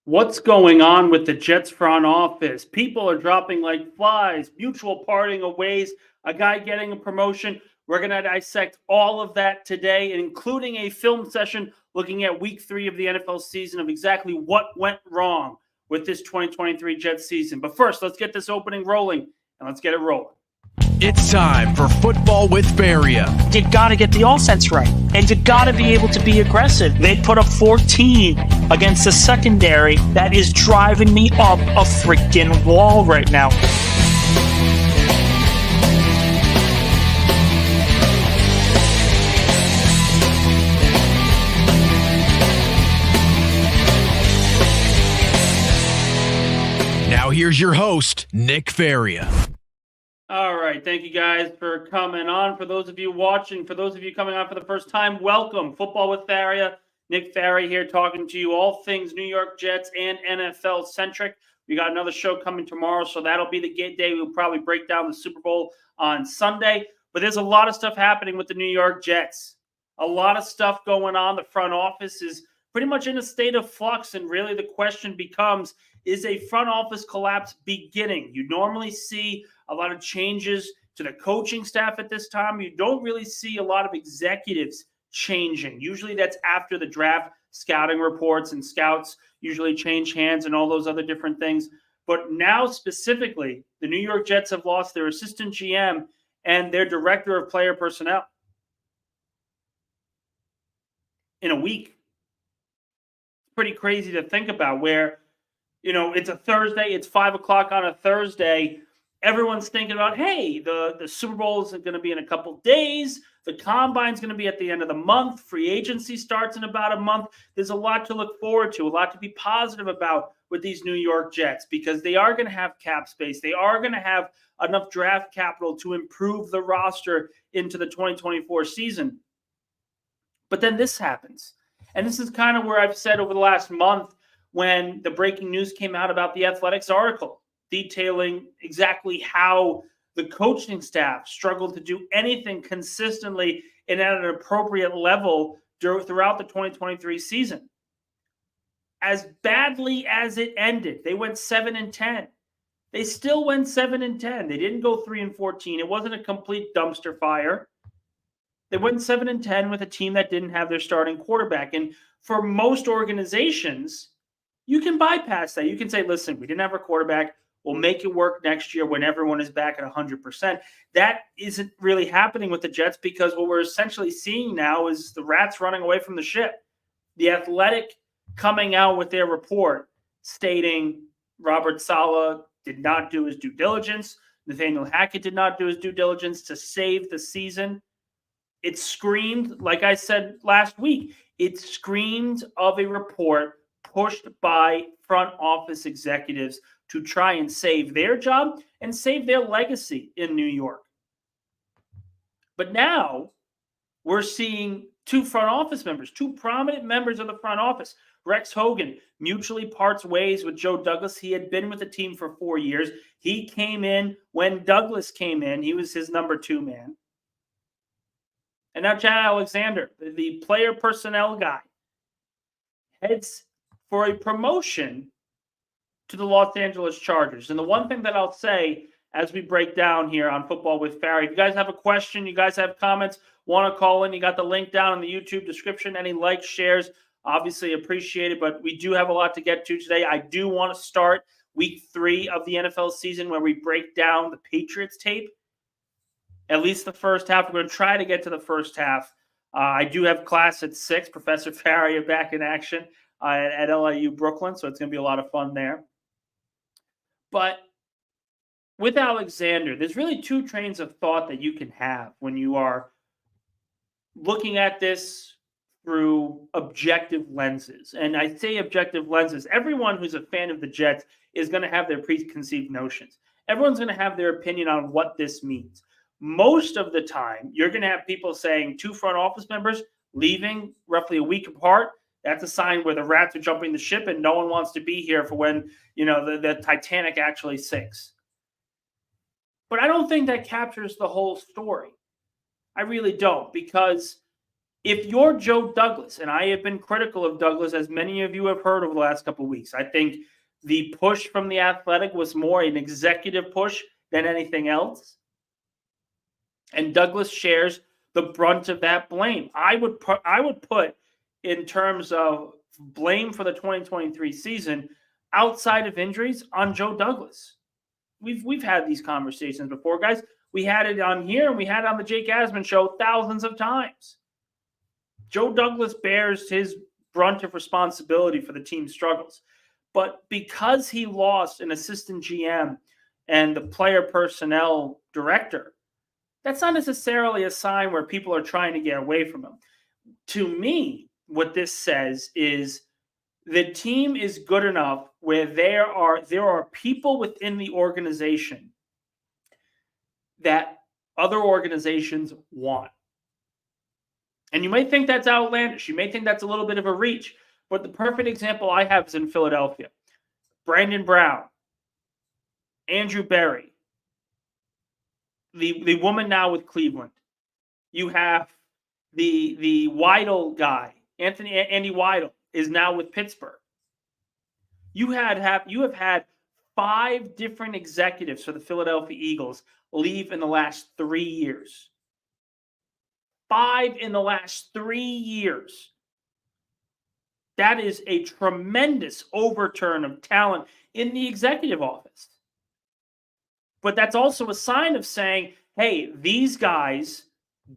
What's going on with the Jets front office? People are dropping like flies, mutual parting of ways, a guy getting a promotion. We're going to dissect all of that today, including a film session looking at week 3 of the NFL season of exactly what went wrong with this 2023 Jets season. But first, let's get this opening rolling and let's get it rolling. It's time for Football with Faria. You got to get the offense right, and you got to be able to be aggressive. They put up 14 against the secondary. That is driving me up a freaking wall right now. Now here's your host, Nick Faria. All right. Thank you guys for coming on. For those of you watching, for those of you coming on for the first time, welcome. Football with Faria. Nick Faria here talking to you all things New York Jets and NFL centric. We got another show coming tomorrow, so that'll be the day. We'll probably break down the Super Bowl on Sunday. But there's a lot of stuff happening with the New York Jets. A lot of stuff going on. The front office is pretty much in a state of flux, and really the question becomes, is a front office collapse beginning? You normally see a lot of changes to the coaching staff at this time. You don't really see a lot of executives changing. Usually that's after the draft. Scouting reports and scouts usually change hands and all those other different things. But now specifically, the New York Jets have lost their assistant GM and their director of player personnel in a week. Pretty crazy to think about, where it's a Thursday, it's 5 o'clock on a Thursday. Everyone's thinking about, hey, the Super Bowl is going to be in a couple days. The Combine's going to be at the end of the month. Free agency starts in about a month. There's a lot to look forward to, a lot to be positive about with these New York Jets, because they are going to have cap space. They are going to have enough draft capital to improve the roster into the 2024 season. But then this happens. And this is kind of where I've said over the last month, when the breaking news came out about the Athletics article detailing exactly how the coaching staff struggled to do anything consistently and at an appropriate level throughout the 2023 season. As badly as it ended, they went 7-10. They still went 7-10. They didn't go 3-14. It wasn't a complete dumpster fire. They went 7-10 with a team that didn't have their starting quarterback. And for most organizations, you can bypass that. You can say, listen, we didn't have our quarterback. We'll make it work next year when everyone is back at 100%. That isn't really happening with the Jets, because what we're essentially seeing now is the rats running away from the ship. The Athletic coming out with their report stating Robert Saleh did not do his due diligence. Nathaniel Hackett did not do his due diligence to save the season. It screamed, like I said last week, it screamed of a report pushed by front office executives to try and save their job and save their legacy in New York. But now we're seeing two front office members, two prominent members of the front office. Rex Hogan mutually parts ways with Joe Douglas. He had been with the team for 4 years. He came in when Douglas came in. He was his number 2 man. And now Chad Alexander, the player personnel guy, heads for a promotion to the Los Angeles Chargers. And the one thing that I'll say as we break down here on Football with Faria, if you guys have a question, you guys have comments, want to call in, you got the link down in the YouTube description. Any likes, shares, obviously appreciate it. But we do have a lot to get to today. I do want to start week 3 of the NFL season, where we break down the Patriots tape. At least the first half. We're going to try to get to the first half. I do have class at 6. Professor Faria back in action at LIU Brooklyn, so it's going to be a lot of fun there. But with Alexander, there's really 2 trains of thought that you can have when you are looking at this through objective lenses. And I say objective lenses. Everyone who's a fan of the Jets is going to have their preconceived notions. Everyone's going to have their opinion on what this means. Most of the time, you're going to have people saying 2 front office members leaving roughly a week apart. That's a sign where the rats are jumping the ship and no one wants to be here for when, the Titanic actually sinks. But I don't think that captures the whole story. I really don't, because If you're Joe Douglas, and I have been critical of Douglas, as many of you have heard over the last couple of weeks, I think the push from The Athletic was more an executive push than anything else. And Douglas shares the brunt of that blame. I would put in terms of blame for the 2023 season outside of injuries on Joe Douglas. We've had these conversations before, guys. We had it on here and we had it on the Jake Asman show thousands of times. Joe Douglas bears his brunt of responsibility for the team's struggles. But because he lost an assistant GM and the player personnel director, that's not necessarily a sign where people are trying to get away from him. To me, what this says is the team is good enough where there are people within the organization that other organizations want. And you may think that's outlandish. You may think that's a little bit of a reach. But the perfect example I have is in Philadelphia. Brandon Brown, Andrew Berry, the woman now with Cleveland. You have the Weidel guy, Andy Weidel, is now with Pittsburgh. You have had 5 different executives for the Philadelphia Eagles leave in the last 3 years. 5 in the last 3 years. That is a tremendous overturn of talent in the executive office. But that's also a sign of saying, hey, these guys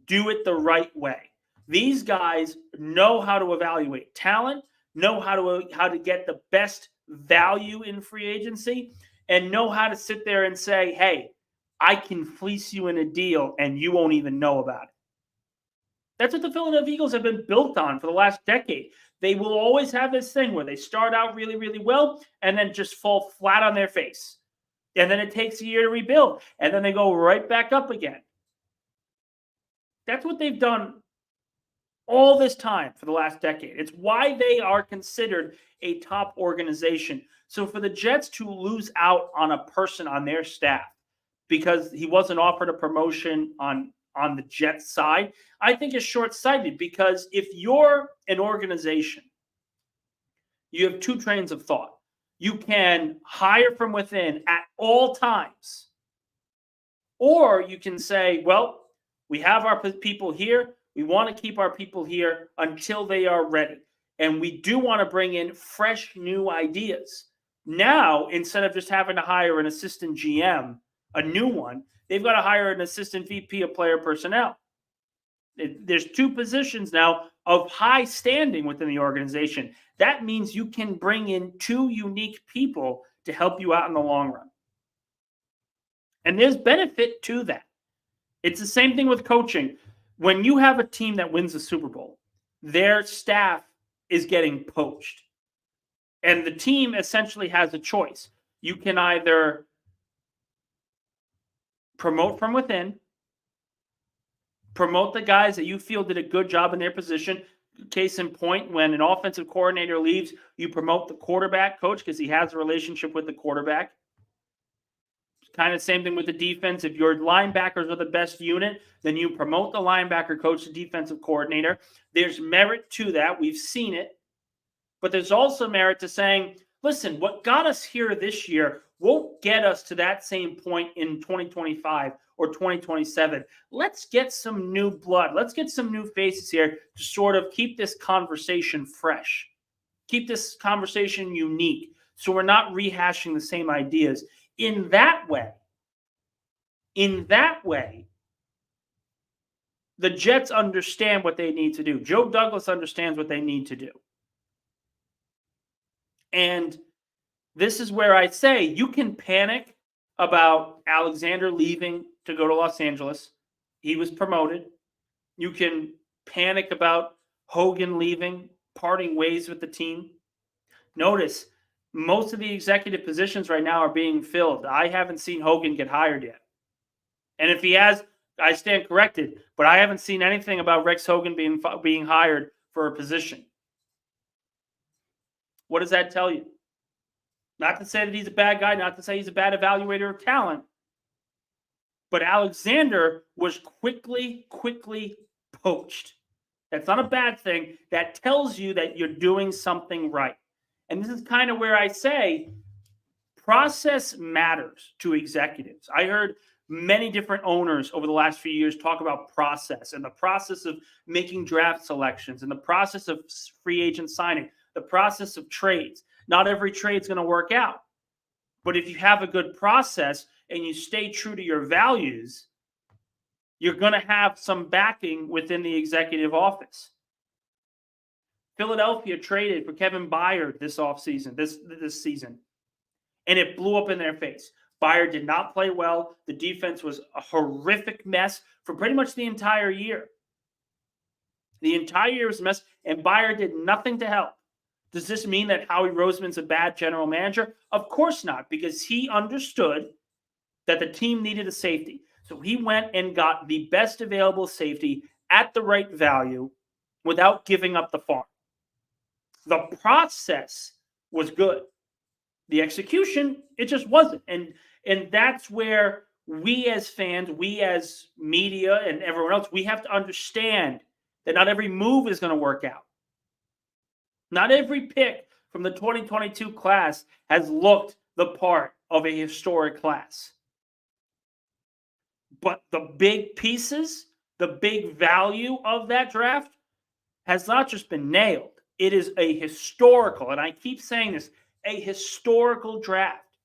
do it the right way. These guys know how to evaluate talent, know how to get the best value in free agency, and know how to sit there and say, hey, I can fleece you in a deal and you won't even know about it. That's what the Philadelphia Eagles have been built on for the last decade. They will always have this thing where they start out really, really well and then just fall flat on their face. And then it takes a year to rebuild. And then they go right back up again. That's what they've done all this time for the last decade. It's why they are considered a top organization. So for the Jets to lose out on a person on their staff because he wasn't offered a promotion on the Jets side, I think is short-sighted, because if you're an organization, you have 2 trains of thought. You can hire from within at all times, or you can say, well, we have our people here. We want to keep our people here until they are ready. And we do want to bring in fresh new ideas. Now, instead of just having to hire an assistant GM, a new one, they've got to hire an assistant VP of player personnel. There's 2 positions now of high standing within the organization. That means you can bring in 2 unique people to help you out in the long run. And there's benefit to that. It's the same thing with coaching. When you have a team that wins the Super Bowl, their staff is getting poached. And the team essentially has a choice. You can either promote from within, promote the guys that you feel did a good job in their position. Case in point, when an offensive coordinator leaves, you promote the quarterback coach because he has a relationship with the quarterback. Kind of same thing with the defense. If your linebackers are the best unit, then you promote the linebacker coach, the defensive coordinator. There's merit to that. We've seen it. But there's also merit to saying, listen, what got us here this year won't get us to that same point in 2025 or 2027. Let's get some new blood. Let's get some new faces here to sort of keep this conversation fresh. Keep this conversation unique so we're not rehashing the same ideas. In that way, the Jets understand what they need to do. Joe Douglas understands what they need to do. And this is where I say you can panic about Alexander leaving to go to Los Angeles. He was promoted. You can panic about Hogan leaving, parting ways with the team. Notice, most of the executive positions right now are being filled. I haven't seen Hogan get hired yet. And if he has, I stand corrected, but I haven't seen anything about Rex Hogan being hired for a position. What does that tell you? Not to say that he's a bad guy, not to say he's a bad evaluator of talent, but Alexander was quickly poached. That's not a bad thing. That tells you that you're doing something right. And this is kind of where I say process matters to executives. I heard many different owners over the last few years talk about process and the process of making draft selections and the process of free agent signing, the process of trades. Not every trade's going to work out. But if you have a good process and you stay true to your values, you're going to have some backing within the executive office. Philadelphia traded for Kevin Byard this offseason, this season, and it blew up in their face. Byard did not play well. The defense was a horrific mess for pretty much the entire year. The entire year was a mess, and Byard did nothing to help. Does this mean that Howie Roseman's a bad general manager? Of course not, because he understood that the team needed a safety. So he went and got the best available safety at the right value without giving up the farm. The process was good. The execution, it just wasn't. And that's where we as fans, we as media and everyone else, we have to understand that not every move is going to work out. Not every pick from the 2022 class has looked the part of a historic class. But the big pieces, the big value of that draft has not just been nailed. It is a historical, and I keep saying this, a historical draft.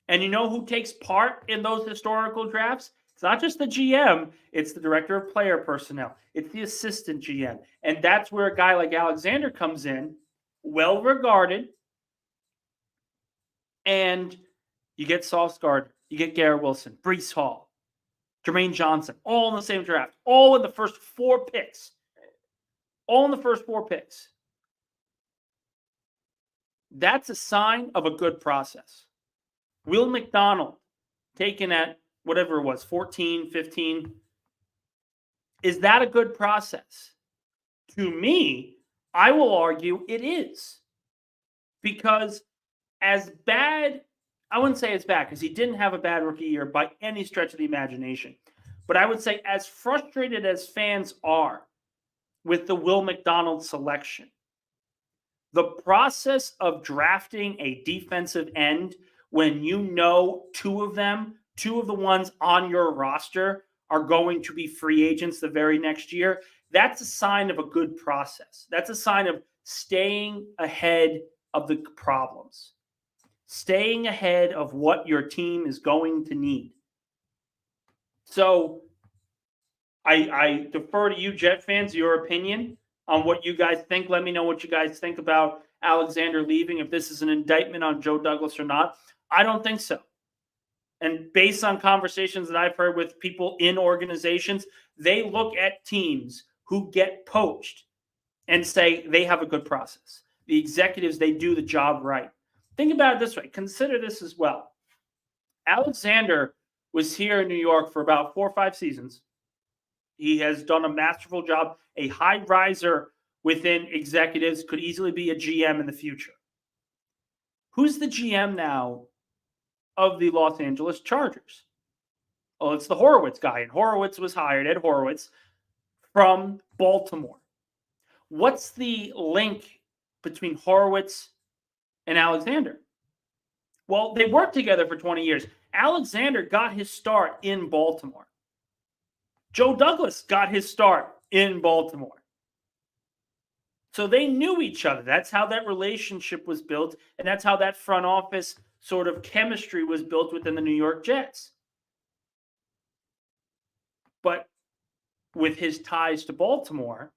And you know who takes part in those historical drafts? It's not just the GM, it's the director of player personnel. It's the assistant GM. And that's where a guy like Alexander comes in, well regarded, and you get Sauce Gardner, you get Garrett Wilson, Breece Hall, Jermaine Johnson, all in the same draft, all in the first 4 picks. All in the first 4 picks. That's a sign of a good process. Will McDonald, taken at whatever it was, 14, 15. Is that a good process? To me, I will argue it is. Because as bad, I wouldn't say it's bad because he didn't have a bad rookie year by any stretch of the imagination. But I would say as frustrated as fans are with the Will McDonald selection, the process of drafting a defensive end when you know 2 of the ones on your roster are going to be free agents the very next year, that's a sign of a good process. That's a sign of staying ahead of the problems, staying ahead of what your team is going to need. So I defer to you, Jet fans, your opinion on what you guys think. Let me know what you guys think about Alexander leaving, if this is an indictment on Joe Douglas or not. I don't think so. And based on conversations that I've heard with people in organizations, they look at teams who get poached and say they have a good process. The executives, they do the job right. Think about it this way. Consider this as well. Alexander was here in New York for about 4 or 5 seasons. He has done a masterful job, a high riser within executives, could easily be a GM in the future. Who's the GM now of the Los Angeles Chargers? Well, it's the Horowitz guy, and Horowitz was hired, Ed Horowitz, from Baltimore. What's the link between Horowitz and Alexander? Well, they worked together for 20 years. Alexander got his start in Baltimore. Joe Douglas got his start in Baltimore. So they knew each other. That's how that relationship was built, and that's how that front office sort of chemistry was built within the New York Jets. But with his ties to Baltimore,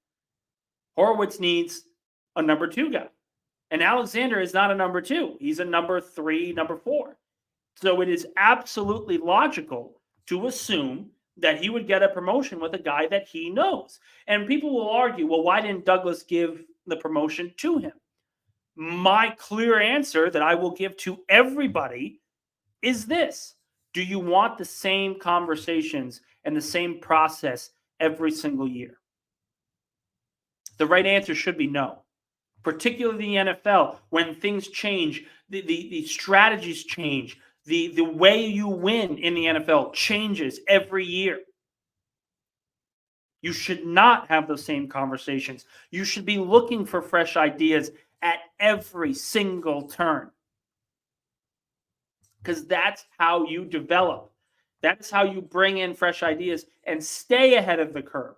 Horowitz needs a number 2 guy. And Alexander is not a number 2. He's a number 3, number 4. So it is absolutely logical to assume that he would get a promotion with a guy that he knows. And people will argue, well, why didn't Douglas give the promotion to him? My clear answer that I will give to everybody is this. Do you want the same conversations and the same process every single year? The right answer should be no. Particularly in the NFL, when things change, the strategies change, the way you win in the NFL changes every year. You should not have those same conversations. You should be looking for fresh ideas at every single turn. Because that's how you develop. That's how you bring in fresh ideas and stay ahead of the curve.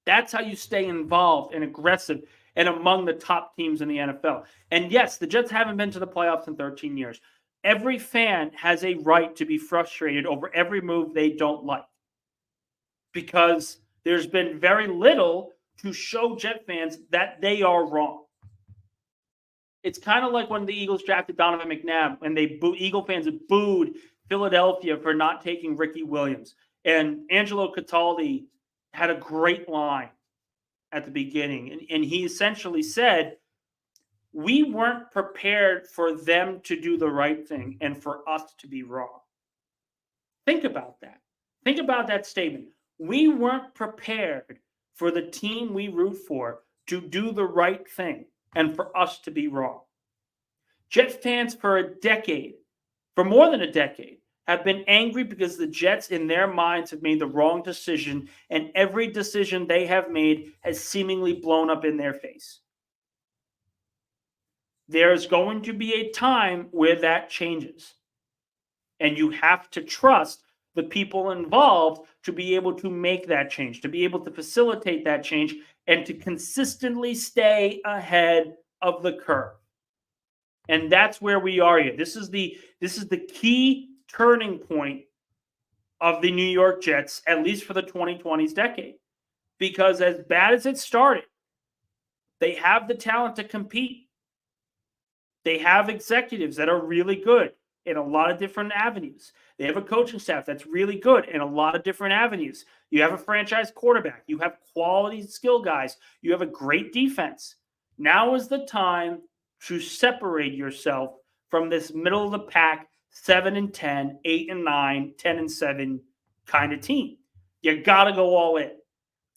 That's how you stay involved and aggressive and among the top teams in the NFL. And yes, the Jets haven't been to the playoffs in 13 years. Every fan has a right to be frustrated over every move they don't like, because there's been very little to show Jet fans that they are wrong. It's kind of like when the Eagles drafted Donovan McNabb and Eagle fans booed Philadelphia for not taking Ricky Williams. And Angelo Cataldi had a great line at the beginning. And he essentially said, we weren't prepared for them to do the right thing and for us to be wrong. Think about that. Think about that statement. We weren't prepared for the team we root for to do the right thing and for us to be wrong. Jets fans for more than a decade, have been angry because the Jets in their minds have made the wrong decision, and every decision they have made has seemingly blown up in their face. There's going to be a time where that changes. And you have to trust the people involved to be able to make that change, to be able to facilitate that change, and to consistently stay ahead of the curve. And that's where we are here. This is the key turning point of the New York Jets, at least for the 2020s decade. Because as bad as it started, they have the talent to compete. They have executives that are really good in a lot of different avenues. They have a coaching staff that's really good in a lot of different avenues. You have a franchise quarterback. You have quality skill guys. You have a great defense. Now is the time to separate yourself from this middle of the pack 7-10, 8-9, 10-7 kind of team. You got to go all in.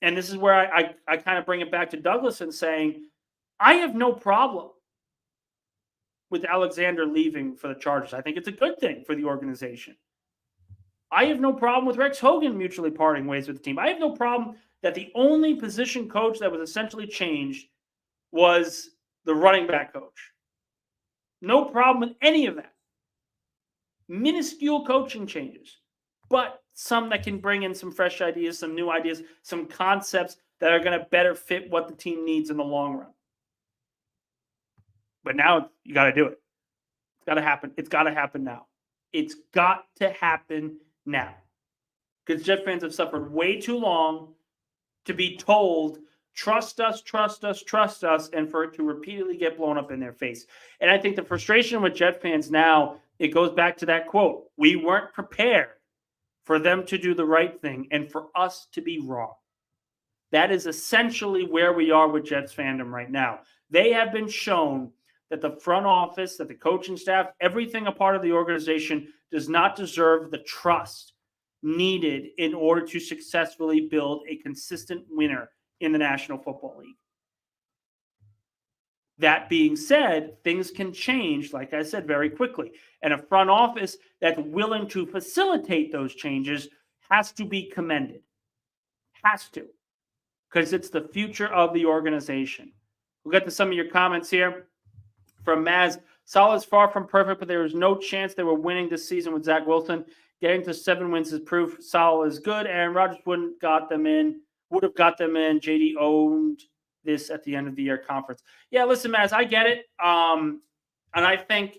And this is where I kind of bring it back to Douglas and saying, I have no problem with Alexander leaving for the Chargers. I think it's a good thing for the organization. I have no problem with Rex Hogan mutually parting ways with the team. I have no problem that the only position coach that was essentially changed was the running back coach. No problem with any of that. Minuscule coaching changes, but some that can bring in some fresh ideas, some new ideas, some concepts that are going to better fit what the team needs in the long run. But now you got to do it. It's got to happen. It's got to happen now. It's got to happen now. Because Jet fans have suffered way too long to be told, trust us, trust us, trust us, and for it to repeatedly get blown up in their face. And I think the frustration with Jet fans now, it goes back to that quote. We weren't prepared for them to do the right thing and for us to be wrong. That is essentially where we are with Jets fandom right now. They have been shown that the front office, that the coaching staff, everything a part of the organization does not deserve the trust needed in order to successfully build a consistent winner in the National Football League. That being said, things can change, like I said, very quickly. And a front office that's willing to facilitate those changes has to be commended. Has to. Because it's the future of the organization. We'll get to some of your comments here. From Maz, Salah is far from perfect, but there is no chance they were winning this season with Zach Wilson. Getting to 7 wins is proof Salah is good. Aaron Rodgers would have got them in. JD owned this at the end of the year conference. Yeah, listen, Maz, I get it. And I think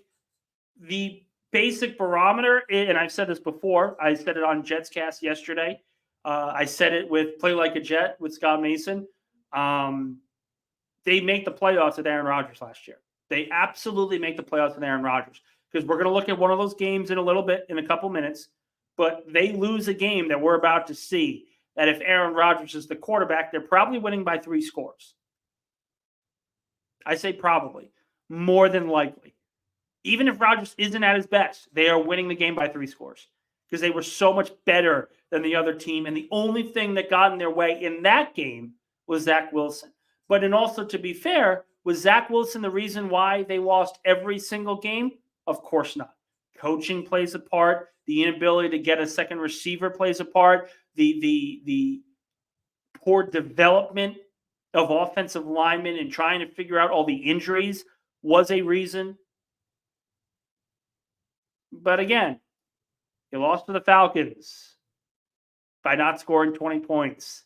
the basic barometer, and I've said this before, I said it on Jetscast yesterday. I said it with Play Like a Jet with Scott Mason. They make the playoffs with Aaron Rodgers last year. They absolutely make the playoffs with Aaron Rodgers, because we're going to look at one of those games in a couple minutes, but they lose a game that we're about to see, that if Aaron Rodgers is the quarterback, they're probably winning by 3 scores. I say probably, more than likely. Even if Rodgers isn't at his best, they are winning the game by 3 scores because they were so much better than the other team. And the only thing that got in their way in that game was Zach Wilson. But and also, to be fair, was Zach Wilson the reason why they lost every single game? Of course not. Coaching plays a part. The inability to get a second receiver plays a part. the poor development of offensive linemen and trying to figure out all the injuries was a reason. But again, you lost to the Falcons by not scoring 20 points.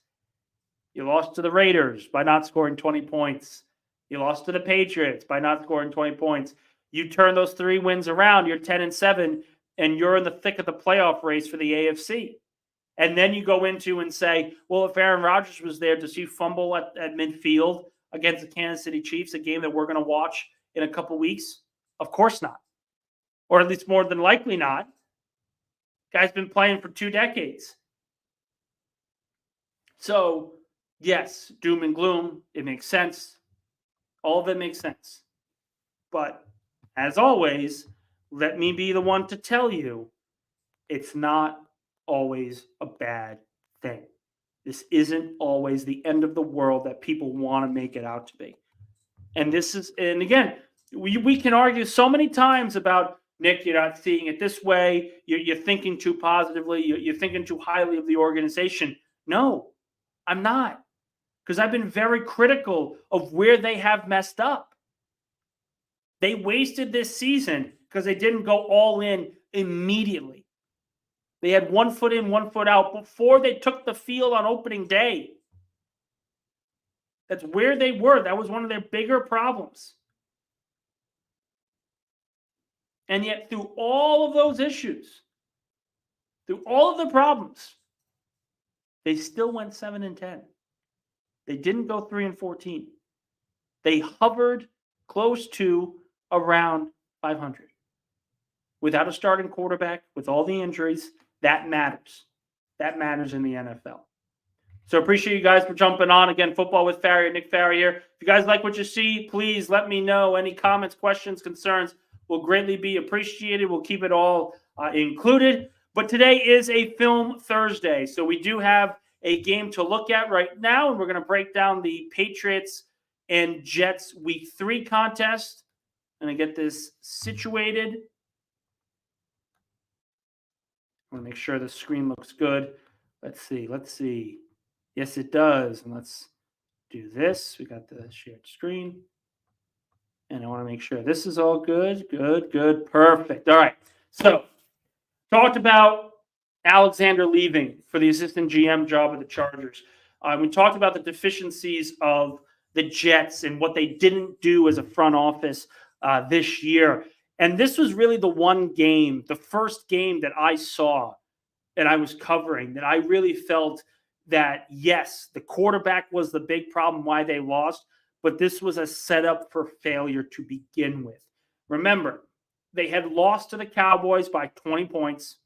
You lost to the Raiders by not scoring 20 points. You lost to the Patriots by not scoring 20 points. You turn those 3 wins around, you're 10-7, and you're in the thick of the playoff race for the AFC. And then you go into and say, well, if Aaron Rodgers was there, does he fumble at midfield against the Kansas City Chiefs, a game that we're going to watch in a couple weeks? Of course not. Or at least more than likely not. Guy's been playing for 2 decades. So, yes, doom and gloom, it makes sense. All of it makes sense. But as always, let me be the one to tell you it's not always a bad thing. This isn't always the end of the world that people want to make it out to be. And again, we can argue so many times about, Nick, you're not seeing it this way. You're thinking too positively. You're thinking too highly of the organization. No, I'm not. Because I've been very critical of where they have messed up. They wasted this season because they didn't go all in immediately. They had 1 foot in, 1 foot out before they took the field on opening day. That's where they were. That was one of their bigger problems. And yet, through all of those issues, through all of the problems, they still went 7-10. They didn't go 3-14. They hovered close to around 500. Without a starting quarterback, with all the injuries, that matters. That matters in the NFL. So appreciate you guys for jumping on. Again, Football with Faria, Nick Faria here. If you guys like what you see, please let me know. Any comments, questions, concerns will greatly be appreciated. We'll keep it all included. But today is a Film Thursday, so we do have a game to look at right now, and we're going to break down the Patriots and Jets Week 3 contest. I'm going to get this situated. I want to make sure the screen looks good. Let's see. Yes, it does. And let's do this. We got the shared screen. And I want to make sure this is all good. Good. Perfect. All right. So, talked about Alexander leaving for the assistant GM job of the Chargers. We talked about the deficiencies of the Jets and what they didn't do as a front office this year. And this was really the one game, the first game that I saw and I was covering, that I really felt that, yes, the quarterback was the big problem why they lost, but this was a setup for failure to begin with. Remember, they had lost to the Cowboys by 20 points.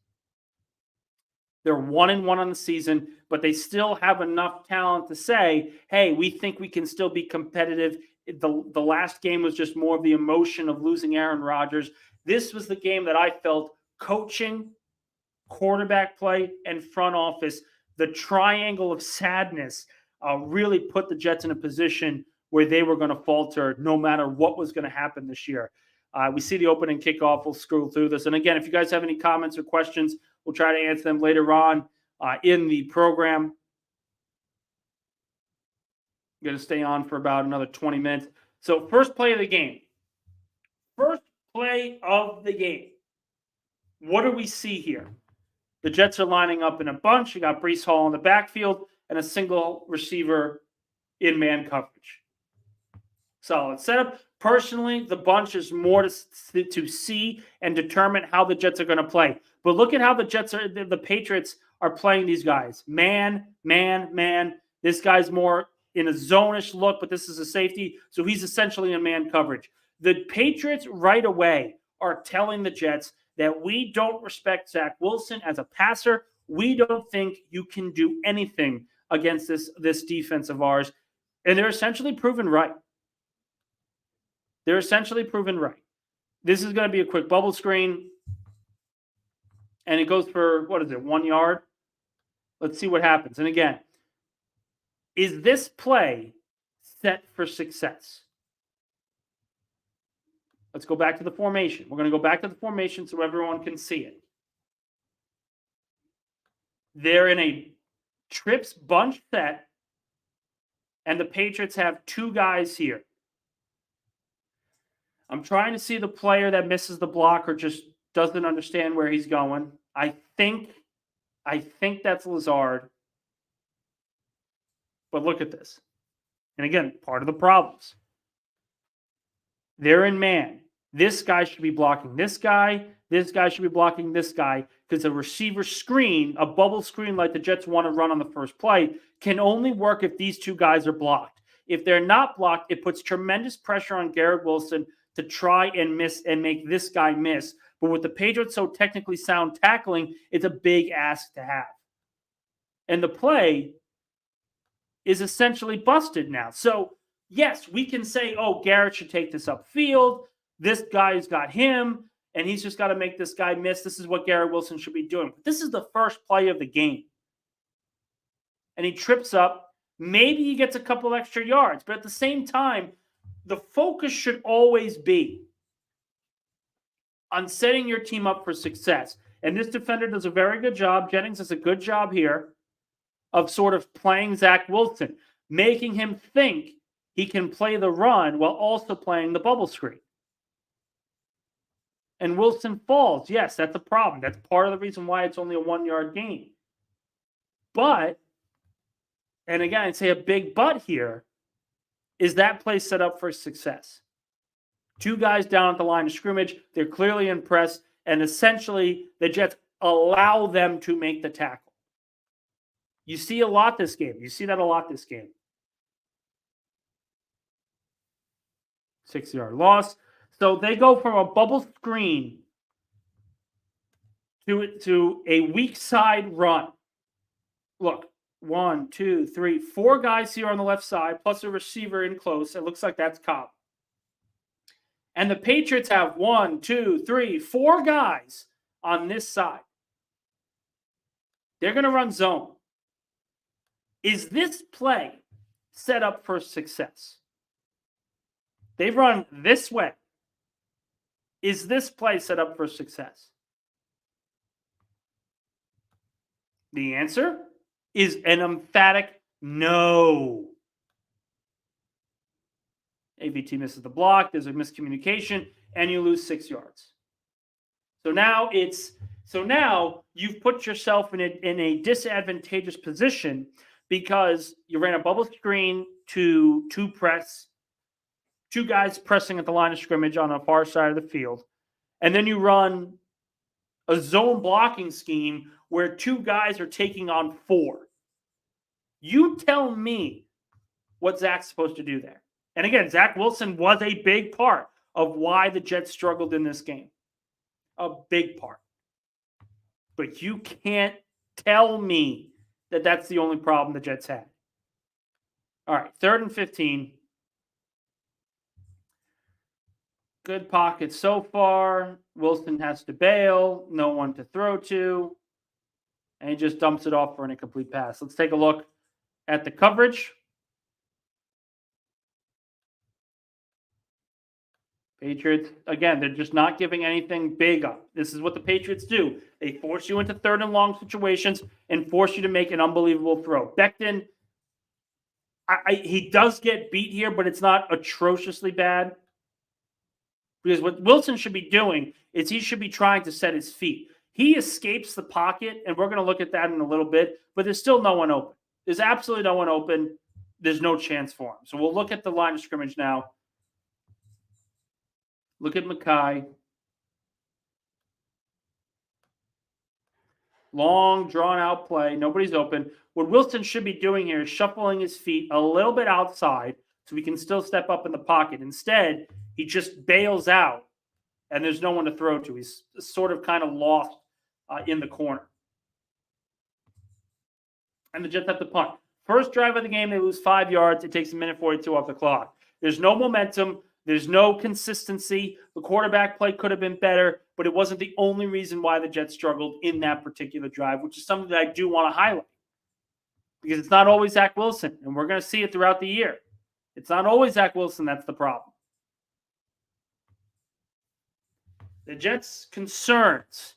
They're 1-1 on the season, but they still have enough talent to say, hey, we think we can still be competitive. The last game was just more of the emotion of losing Aaron Rodgers. This was the game that I felt coaching, quarterback play, and front office, the triangle of sadness, really put the Jets in a position where they were going to falter no matter what was going to happen this year. We see the opening kickoff. We'll scroll through this. And again, if you guys have any comments or questions, we'll try to answer them later on in the program. I'm going to stay on for about another 20 minutes. So first play of the game. First play of the game. What do we see here? The Jets are lining up in a bunch. You got Breece Hall in the backfield and a single receiver in man coverage. Solid setup. Personally, the bunch is more to see and determine how the Jets are going to play. But look at how the Patriots are playing these guys. Man. This guy's more in a zone-ish look, but this is a safety, so he's essentially in man coverage. The Patriots right away are telling the Jets that we don't respect Zach Wilson as a passer. We don't think you can do anything against this defense of ours. And they're essentially proven right. This is going to be a quick bubble screen. And it goes for, 1 yard? Let's see what happens. And again, is this play set for success? Let's go back to the formation. We're going to go back to the formation so everyone can see it. They're in a trips bunch set, and the Patriots have 2 guys here. I'm trying to see the player that misses the block or just doesn't understand where he's going. I think that's Lazard. But look at this. And again, part of the problems. They're in man. This guy should be blocking this guy. This guy should be blocking this guy because a receiver screen, a bubble screen like the Jets want to run on the first play, can only work if these 2 guys are blocked. If they're not blocked, it puts tremendous pressure on Garrett Wilson to try and miss and make this guy miss. But with the Patriots so technically sound tackling, it's a big ask to have. And the play is essentially busted now. So, yes, we can say, oh, Garrett should take this upfield. This guy's got him, and he's just got to make this guy miss. This is what Garrett Wilson should be doing. But this is the first play of the game. And he trips up. Maybe he gets a couple extra yards. But at the same time, the focus should always be on setting your team up for success. And this defender does a very good job. Jennings does a good job here of sort of playing Zach Wilson, making him think he can play the run while also playing the bubble screen. And Wilson falls. Yes, that's a problem. That's part of the reason why it's only a 1-yard gain. But, and again, I'd say a big but here, is that play set up for success? 2 guys down at the line of scrimmage. They're clearly impressed. And essentially, the Jets allow them to make the tackle. You see a lot this game. You see that a lot this game. 6-yard loss. So they go from a bubble screen to a weak side run. Look, 1, 2, 3, 4 guys here on the left side, plus a receiver in close. It looks like that's Cobb. And the Patriots have 1, 2, 3, 4 guys on this side. They're going to run zone. Is this play set up for success? They run this way. Is this play set up for success? The answer is an emphatic no. AVT misses the block. There's a miscommunication, and you lose 6 yards. So now you've put yourself in a disadvantageous position because you ran a bubble screen to 2 press, 2 guys pressing at the line of scrimmage on the far side of the field, and then you run a zone blocking scheme where 2 guys are taking on 4. You tell me what Zach's supposed to do there. And again, Zach Wilson was a big part of why the Jets struggled in this game. A big part. But you can't tell me that that's the only problem the Jets had. All right, 3rd and 15. Good pocket so far. Wilson has to bail. No one to throw to. And he just dumps it off for an incomplete pass. Let's take a look at the coverage. Patriots, again, they're just not giving anything big up. This is what the Patriots do. They force you into 3rd and long situations and force you to make an unbelievable throw. Becton, he does get beat here, but it's not atrociously bad. Because what Wilson should be doing is he should be trying to set his feet. He escapes the pocket, and we're going to look at that in a little bit, but there's still no one open. There's absolutely no one open. There's no chance for him. So we'll look at the line of scrimmage now. Look at Mackay. Long, drawn-out play. Nobody's open. What Wilson should be doing here is shuffling his feet a little bit outside so he can still step up in the pocket. Instead, he just bails out, and there's no one to throw to. He's sort of kind of lost in the corner. And the Jets have to punt. First drive of the game, they lose 5 yards. It takes 1:42 off the clock. There's no momentum. There's no consistency. The quarterback play could have been better, but it wasn't the only reason why the Jets struggled in that particular drive, which is something that I do want to highlight. Because it's not always Zach Wilson, and we're going to see it throughout the year. It's not always Zach Wilson that's the problem. The Jets' concerns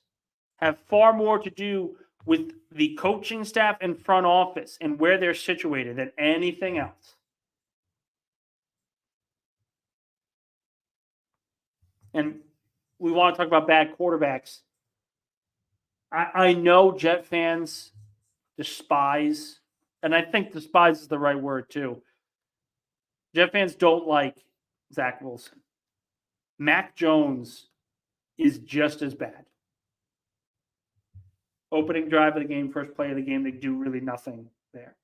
have far more to do with the coaching staff and front office and where they're situated than anything else. And we want to talk about bad quarterbacks. I know Jet fans despise, and I think despise is the right word too. Jet fans don't like Zach Wilson. Mac Jones is just as bad. Opening drive of the game, first play of the game, they do really nothing there.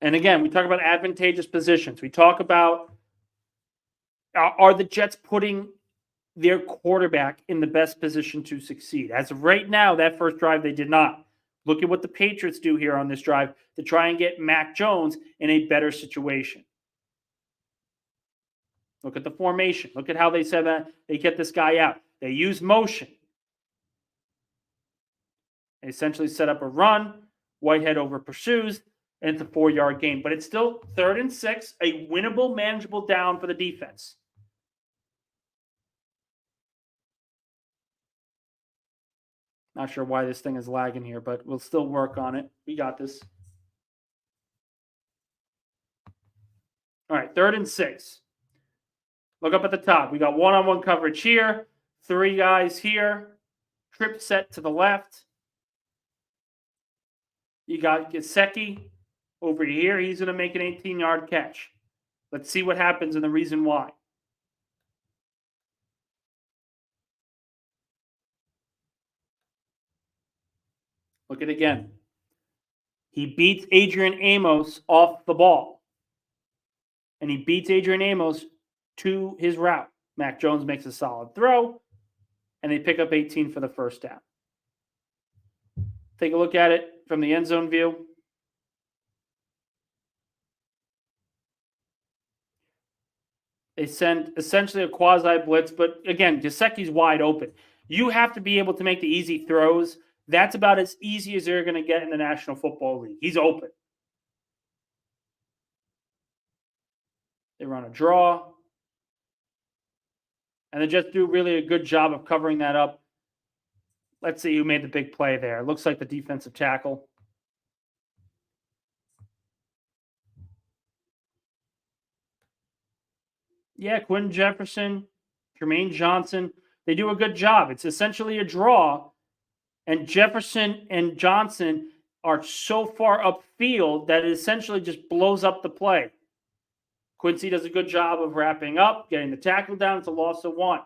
And again, we talk about advantageous positions. We talk about, are the Jets putting their quarterback in the best position to succeed? As of right now, that first drive, they did not. Look at what the Patriots do here on this drive to try and get Mac Jones in a better situation. Look at the formation. Look at how they said that they get this guy out. They use motion. They essentially set up a run. Whitehead over pursues, and it's a 4-yard gain. But it's still 3rd and 6, a winnable, manageable down for the defense. Not sure why this thing is lagging here, but we'll still work on it. We got this. All right, 3rd and 6. Look up at the top. We got one-on-one coverage here. 3 guys here. Trip set to the left. You got Gesicki over here. He's going to make an 18-yard catch. Let's see what happens and the reason why. Look at it again. He beats Adrian Amos off the ball. And he beats Adrian Amos to his route. Mac Jones makes a solid throw, and they pick up 18 for the first down. Take a look at it from the end zone view. They send essentially a quasi-blitz, but again, Gesicki's wide open. You have to be able to make the easy throws. That's about as easy as they're going to get in the National Football League. He's open. They run a draw. And they just do really a good job of covering that up. Let's see who made the big play there. It looks like the defensive tackle. Yeah, Quentin Jefferson, Jermaine Johnson, they do a good job. It's essentially a draw, and Jefferson and Johnson are so far upfield that it essentially just blows up the play. Quincy does a good job of wrapping up, getting the tackle down. It's a loss of 1.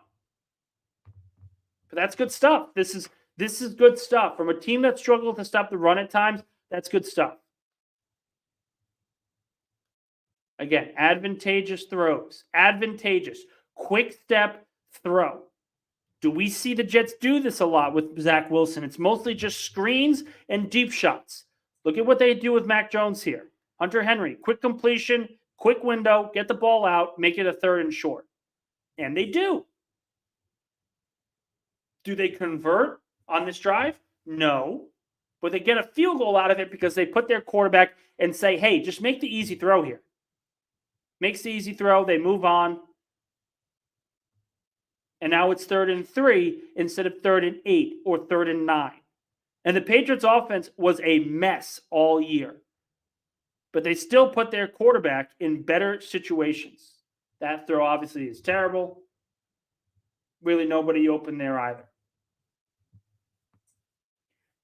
But that's good stuff. This is good stuff. From a team that struggled to stop the run at times, that's good stuff. Again, advantageous throws. Advantageous. Quick step throw. Do we see the Jets do this a lot with Zach Wilson? It's mostly just screens and deep shots. Look at what they do with Mac Jones here. Hunter Henry, quick completion, quick window, get the ball out, make it a 3rd and short. And they do. Do they convert on this drive? No. But they get a field goal out of it because they put their quarterback and say, hey, just make the easy throw here. Makes the easy throw, they move on. And now it's 3rd and 3 instead of 3rd and 8 or 3rd and 9. And the Patriots offense was a mess all year. But they still put their quarterback in better situations. That throw obviously is terrible. Really nobody open there either.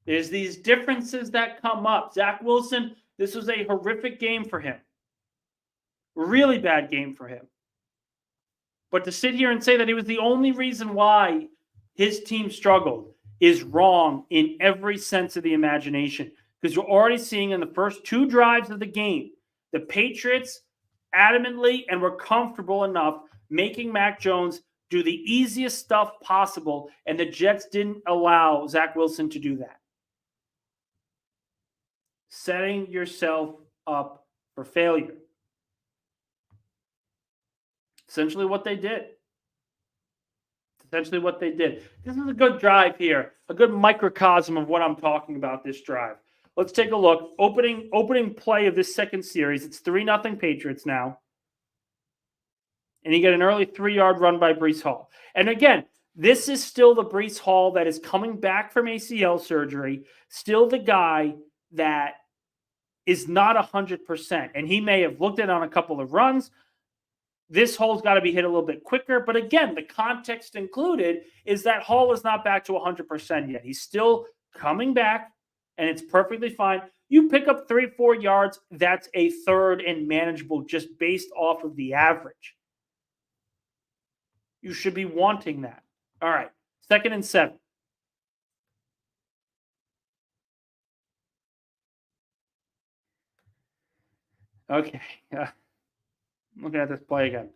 There's these differences that come up. Zach Wilson, this was a horrific game for him. Really bad game for him. But to sit here and say that he was the only reason why his team struggled is wrong in every sense of the imagination. Because you're already seeing in the first 2 drives of the game, the Patriots adamantly and were comfortable enough making Mac Jones do the easiest stuff possible, and the Jets didn't allow Zach Wilson to do that. Setting yourself up for failure. Essentially what they did. This is a good drive here, a good microcosm of what I'm talking about this drive. Let's take a look. Opening play of this second series. It's 3-0 Patriots now. And you get an early 3-yard run by Breece Hall. And again, This is still the Breece Hall that is coming back from ACL surgery, still the guy that is not 100%. And he may have looked at it on a couple of runs. This Hall's got to be hit a little bit quicker. But again, the context included is that Hall is not back to 100% yet. He's still coming back, and it's perfectly fine. You pick up 3-4 yards, that's a third and manageable just based off of the average. You should be wanting that. All right, 2nd and 7. Okay, looking at this play again.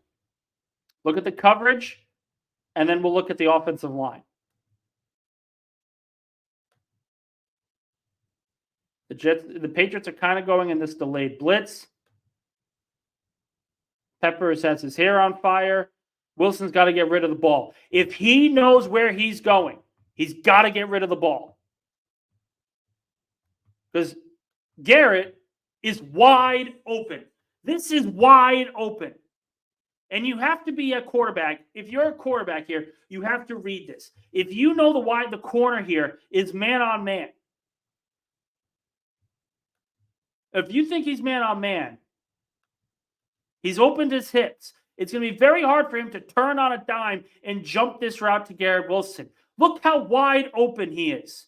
Look at the coverage, and then we'll look at the offensive line. The Patriots are kind of going in this delayed blitz. Peppers has his hair on fire. Wilson's got to get rid of the ball. If he knows where he's going, he's got to get rid of the ball. Because Garrett is wide open. This is wide open. And you have to be a quarterback. If you're a quarterback here, you have to read this. If you know the corner here is man on man. If you think he's man on man, he's opened his hips. It's going to be very hard for him to turn on a dime and jump this route to Garrett Wilson. Look how wide open he is.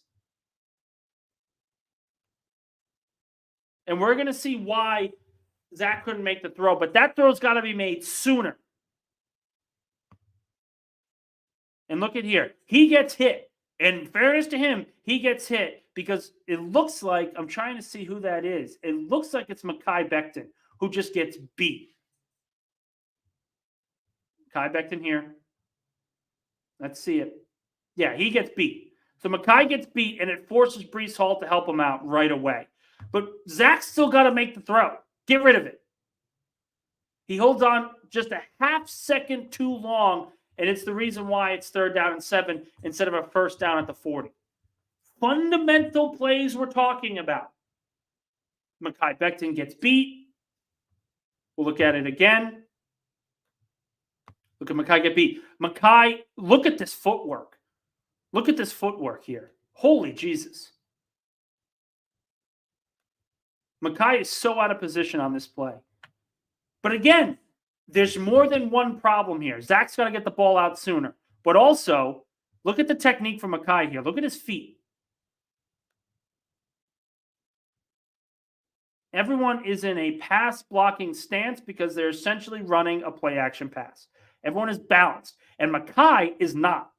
And we're going to see why Zach couldn't make the throw, but that throw's got to be made sooner. And look at here. He gets hit. In fairness to him, he gets hit because it looks like, I'm trying to see who that is. It looks like it's Mekhi Becton who just gets beat. Mekhi Becton here. Let's see it. Yeah, he gets beat. So Mekhi gets beat, and it forces Breece Hall to help him out right away. But Zach's still got to make the throw. Get rid of it. He holds on just a half second too long, and it's the reason why it's 3rd down and 7 instead of a 1st down at the 40. Fundamental plays we're talking about. Mekhi Becton gets beat. We'll look at it again. Look at Mekhi get beat. Mekhi, look at this footwork. Look at this footwork here. Holy Jesus. Mekhi is so out of position on this play. But again, there's more than one problem here. Zach's got to get the ball out sooner. But also, look at the technique from Mekhi here. Look at his feet. Everyone is in a pass blocking stance because they're essentially running a play action pass. Everyone is balanced. And Mekhi is not.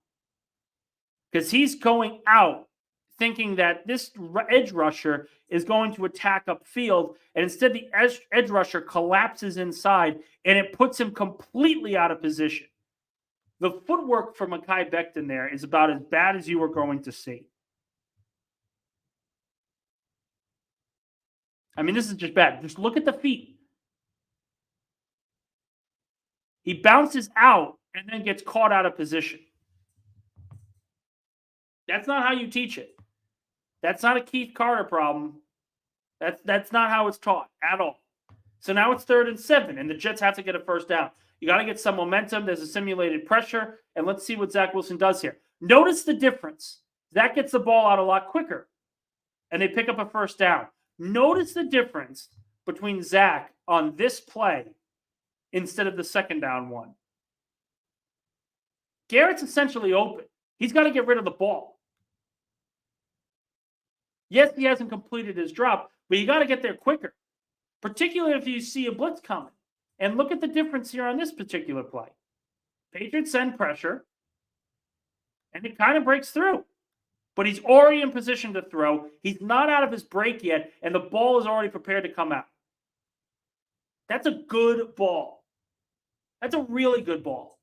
Because he's going out thinking that this edge rusher is going to attack upfield, and instead the edge rusher collapses inside, and it puts him completely out of position. The footwork for Mekhi Becton there is about as bad as you are going to see. I mean, this is just bad. Just look at the feet. He bounces out and then gets caught out of position. That's not how you teach it. That's not a Keith Carter problem. That's not how it's taught at all. So now it's 3rd and 7, and the Jets have to get a 1st down. You got to get some momentum. There's a simulated pressure, and let's see what Zach Wilson does here. Notice the difference. Zach gets the ball out a lot quicker, and they pick up a 1st down. Notice the difference between Zach on this play instead of the 2nd down one. Garrett's essentially open. He's got to get rid of the ball. Yes, he hasn't completed his drop, but you got to get there quicker, particularly if you see a blitz coming. And look at the difference here on this particular play. Patriots send pressure, and it kind of breaks through. But he's already in position to throw. He's not out of his break yet, and the ball is already prepared to come out. That's a good ball. That's a really good ball.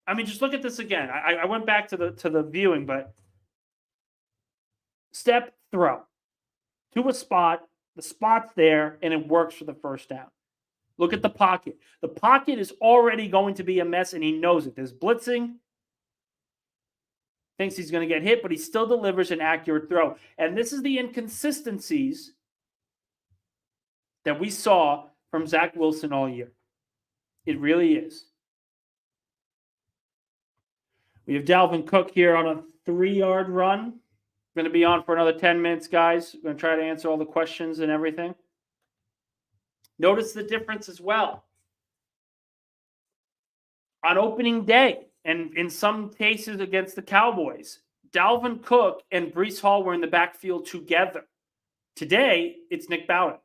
I mean, just look at this again. I went back to the viewing, but step, throw to a spot. The spot's there, and it works for the 1st down. Look at the pocket. The pocket is already going to be a mess, and he knows it. There's blitzing. Thinks he's going to get hit, but he still delivers an accurate throw. And this is the inconsistencies that we saw from Zach Wilson all year. It really is. We have Dalvin Cook here on a 3-yard run. Going to be on for another 10 minutes, guys. We're going to try to answer all the questions and everything. Notice the difference as well. On opening day, and in some cases against the Cowboys, Dalvin Cook and Breece Hall were in the backfield together. Today, it's Nick Bowden.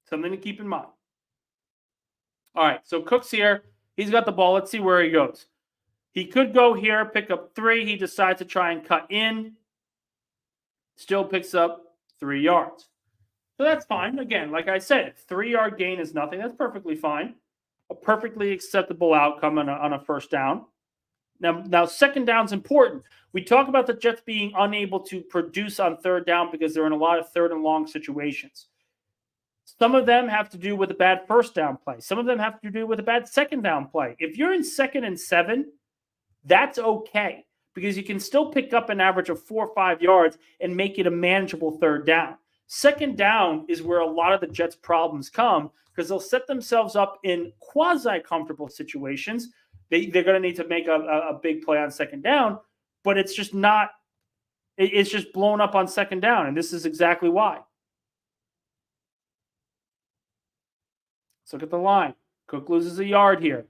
Something to keep in mind. All right, so Cook's here. He's got the ball. Let's see where he goes. He could go here, pick up 3. He decides to try and cut in. Still picks up 3 yards. So that's fine. Again, like I said, 3-yard gain is nothing. That's perfectly fine. A perfectly acceptable outcome on a first down. Now, second down is important. We talk about the Jets being unable to produce on third down because they're in a lot of third and long situations. Some of them have to do with a bad first down play. Some of them have to do with a bad second down play. If you're in 2nd and 7, that's okay because you can still pick up an average of 4 or 5 yards and make it a manageable third down. Second down is where a lot of the Jets' problems come because they'll set themselves up in quasi-comfortable situations. They're going to need to make a big play on second down, but it's just not – it's just blown up on second down, and this is exactly why. Let's look at the line. Cook loses a yard here.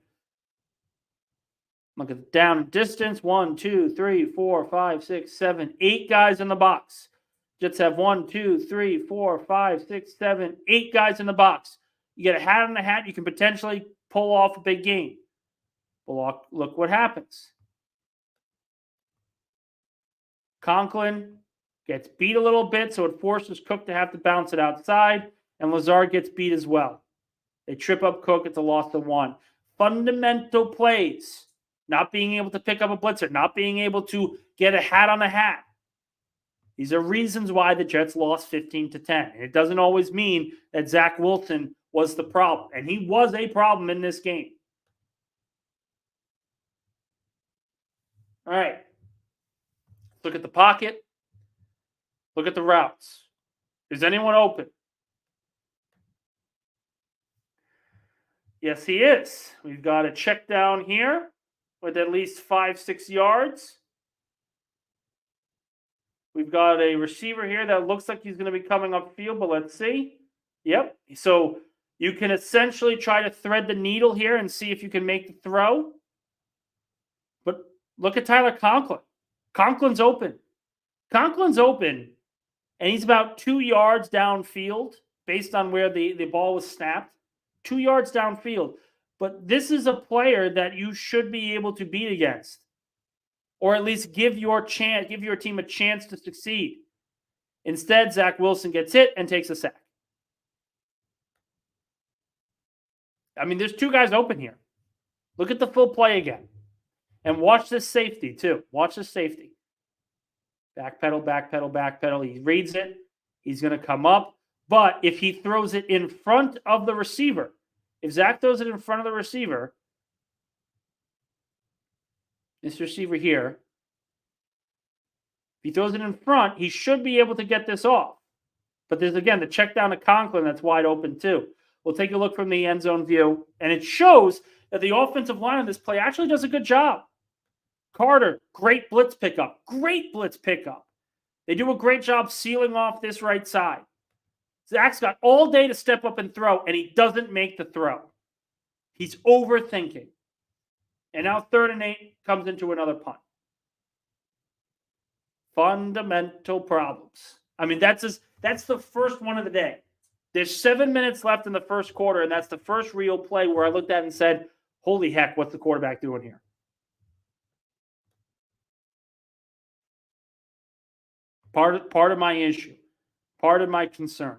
Look at the down and distance. 1, 2, 3, 4, 5, 6, 7, 8 guys in the box. Jets have 1, 2, 3, 4, 5, 6, 7, 8 guys in the box. You get a hat on the hat, you can potentially pull off a big game. Well, look what happens. Conklin gets beat a little bit, so it forces Cook to have to bounce it outside, and Lazard gets beat as well. They trip up Cook. It's a loss of 1. Fundamental plays. Not being able to pick up a blitzer. Not being able to get a hat on a hat. These are reasons why the Jets lost 15-10. And it doesn't always mean that Zach Wilson was the problem. And he was a problem in this game. All right. Look at the pocket. Look at the routes. Is anyone open? Yes, he is. We've got a check down here with at least 5-6 yards. We've got a receiver here that looks like he's going to be coming upfield, but let's see. Yep. So you can essentially try to thread the needle here and see if you can make the throw. But look at Tyler Conklin. Conklin's open. Conklin's open, and he's about 2 yards downfield based on where the ball was snapped. 2 yards downfield. But this is a player that you should be able to beat against. Or at least give your team a chance to succeed. Instead, Zach Wilson gets hit and takes a sack. I mean, there's 2 guys open here. Look at the full play again. And watch this safety, too. Watch this safety. Backpedal, backpedal, backpedal. He reads it. He's going to come up. But if he throws it in front of the receiver, if Zach throws it in front of the receiver, this receiver here, if he throws it in front, he should be able to get this off. But there's, again, the check down to Conklin that's wide open too. We'll take a look from the end zone view, and it shows that the offensive line on this play actually does a good job. Carter, great blitz pickup. Great blitz pickup. They do a great job sealing off this right side. Zach's got all day to step up and throw, and he doesn't make the throw. He's overthinking. And now 3rd and 8 comes into another punt. Fundamental problems. I mean, that's the first one of the day. There's 7 minutes left in the first quarter, and that's the first real play where I looked at it and said, holy heck, what's the quarterback doing here? Part of my issue. Part of my concern.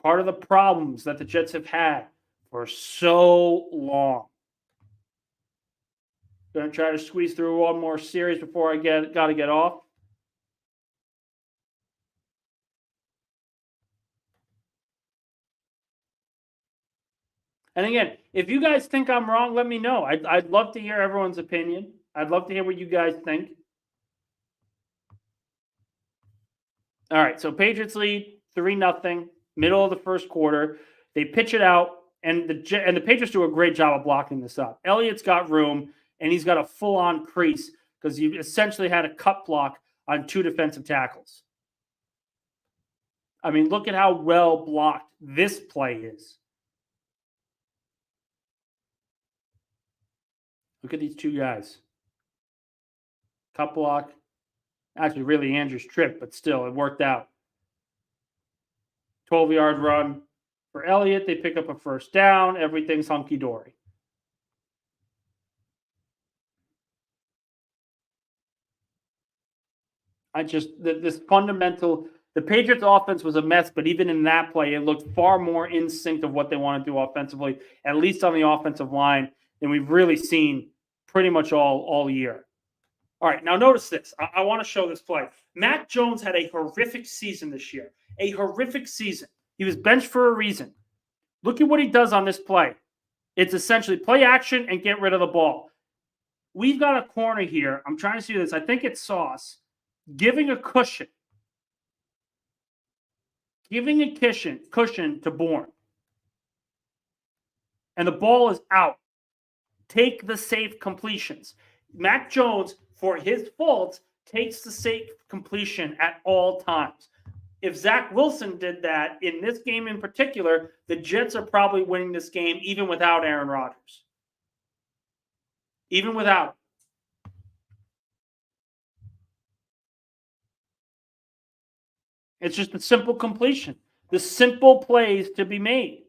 Part of the problems that the Jets have had for so long. Going to try to squeeze through one more series before I got to get off. And again, if you guys think I'm wrong, let me know. I'd love to hear everyone's opinion. I'd love to hear what you guys think. All right, so Patriots lead 3-0, middle of the first quarter. They pitch it out, And the Patriots do a great job of blocking this up. Elliott's got room, and he's got a full-on crease because you essentially had a cut block on 2 defensive tackles. I mean, look at how well blocked this play is. Look at these 2 guys. Cut block. Actually, really Andrew's trip, but still, it worked out. 12-yard run for Elliott. They pick up a first down. Everything's hunky-dory. This fundamental, the Patriots offense was a mess, but even in that play, it looked far more in sync of what they want to do offensively, at least on the offensive line, than we've really seen pretty much all year. All right, now notice this. I want to show this play. Mac Jones had a horrific season this year. A horrific season. He was benched for a reason. Look at what he does on this play. It's essentially play action and get rid of the ball. We've got a corner here. I'm trying to see this. I think it's Sauce. Giving a cushion. Giving a cushion to Bourne. And the ball is out. Take the safe completions. Mac Jones, for his fault, takes the safe completion at all times. If Zach Wilson did that in this game in particular, the Jets are probably winning this game even without Aaron Rodgers. Even without him. It's just a simple completion. The simple plays to be made.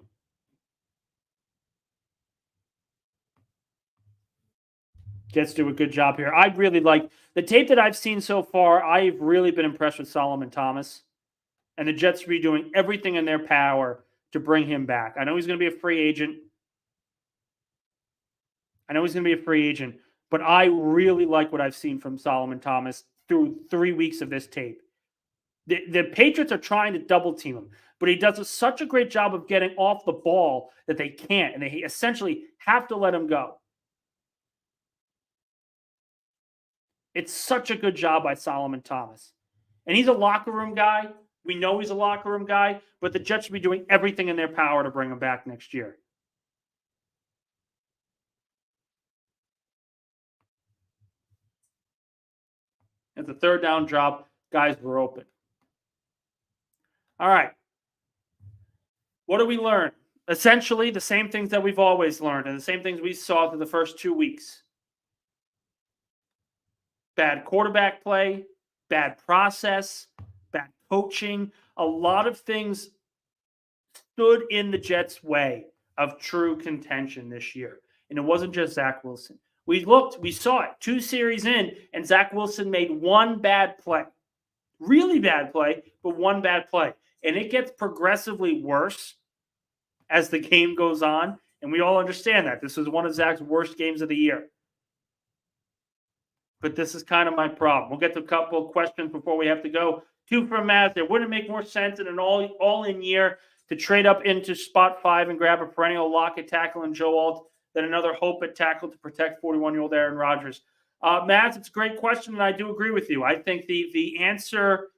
Jets do a good job here. I really like the tape that I've seen so far. I've really been impressed with Solomon Thomas. And the Jets will be doing everything in their power to bring him back. I know he's going to be a free agent. But I really like what I've seen from Solomon Thomas through 3 weeks of this tape. The Patriots are trying to double team him, but he does such a great job of getting off the ball that they can't, and they essentially have to let him go. It's such a good job by Solomon Thomas. And he's a locker room guy. We know he's a locker room guy, but the Jets should be doing everything in their power to bring him back next year. At the third down drop, guys were open. All right. What do we learn? Essentially, the same things that we've always learned and the same things we saw through the first 2 weeks. Bad quarterback play, bad process, bad coaching. A lot of things stood in the Jets' way of true contention this year. And it wasn't just Zach Wilson. We saw it 2 series in, and Zach Wilson made one bad play. Really bad play, but one bad play. And it gets progressively worse as the game goes on. And we all understand that. This was one of Zach's worst games of the year. But this is kind of my problem. We'll get to a couple of questions before we have to go. 2 from Matt. There wouldn't make more sense in an all-in year to trade up into spot 5 and grab a perennial lock at tackle in Joe Alt than another hope at tackle to protect 41-year-old Aaron Rodgers. Matt, it's a great question, and I do agree with you. I think the answer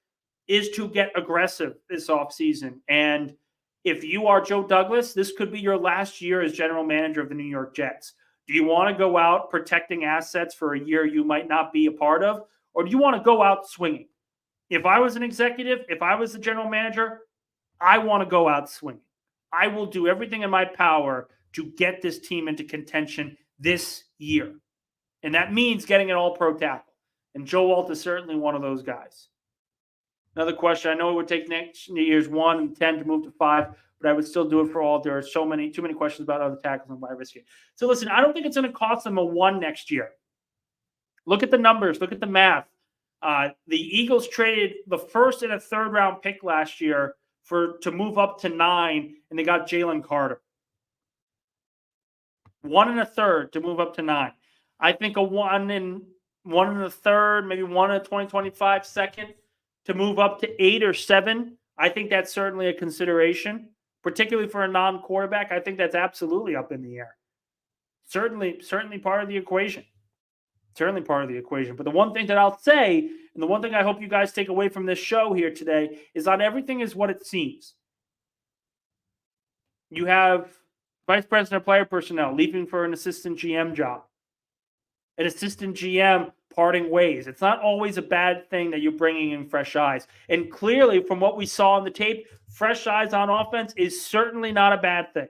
is to get aggressive this offseason. And if you are Joe Douglas, this could be your last year as general manager of the New York Jets. Do you want to go out protecting assets for a year you might not be a part of? Or do you want to go out swinging? If I was an executive, if I was the general manager, I want to go out swinging. I will do everything in my power to get this team into contention this year. And that means getting an all-pro tackle. And Joe Alt is certainly one of those guys. Another question. I know it would take next year's 1 and 10 to move to 5, but I would still do it for all. There are too many questions about other tackles and why risk it. So listen, I don't think it's going to cost them a 1 next year. Look at the numbers. Look at the math. The Eagles traded the 1st and a 3rd round pick last year to move up to 9, and they got Jalen Carter. 1 and a 3rd to move up to 9. I think a 1 and a 3rd, maybe 1 and a 2025 second to move up to 8 or 7. I think that's certainly a consideration, particularly for a non-quarterback. I think that's absolutely up in the air. Certainly part of the equation. Certainly part of the equation. But the one thing that I'll say, and the one thing I hope you guys take away from this show here today, is not everything is what it seems. You have Vice president of player personnel, leaving for an assistant GM job. An assistant GM parting ways. It's not always a bad thing that you're bringing in fresh eyes. And clearly, from what we saw on the tape, fresh eyes on offense is certainly not a bad thing.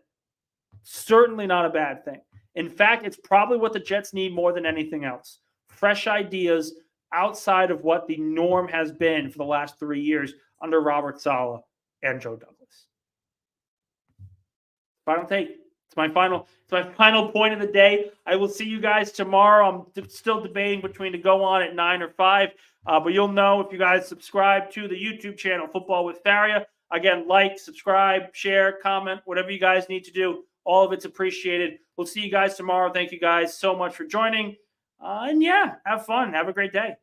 Certainly not a bad thing. In fact, it's probably what the Jets need more than anything else. Fresh ideas outside of what the norm has been for the last 3 years under Robert Saleh and Joe Douglas. Final take. It's my final point of the day. I will see you guys tomorrow. I'm still debating between to go on at 9 or 5, but you'll know if you guys subscribe to the YouTube channel, Football with Faria. Again, like, subscribe, share, comment, whatever you guys need to do. All of it's appreciated. We'll see you guys tomorrow. Thank you guys so much for joining. And yeah, have fun. Have a great day.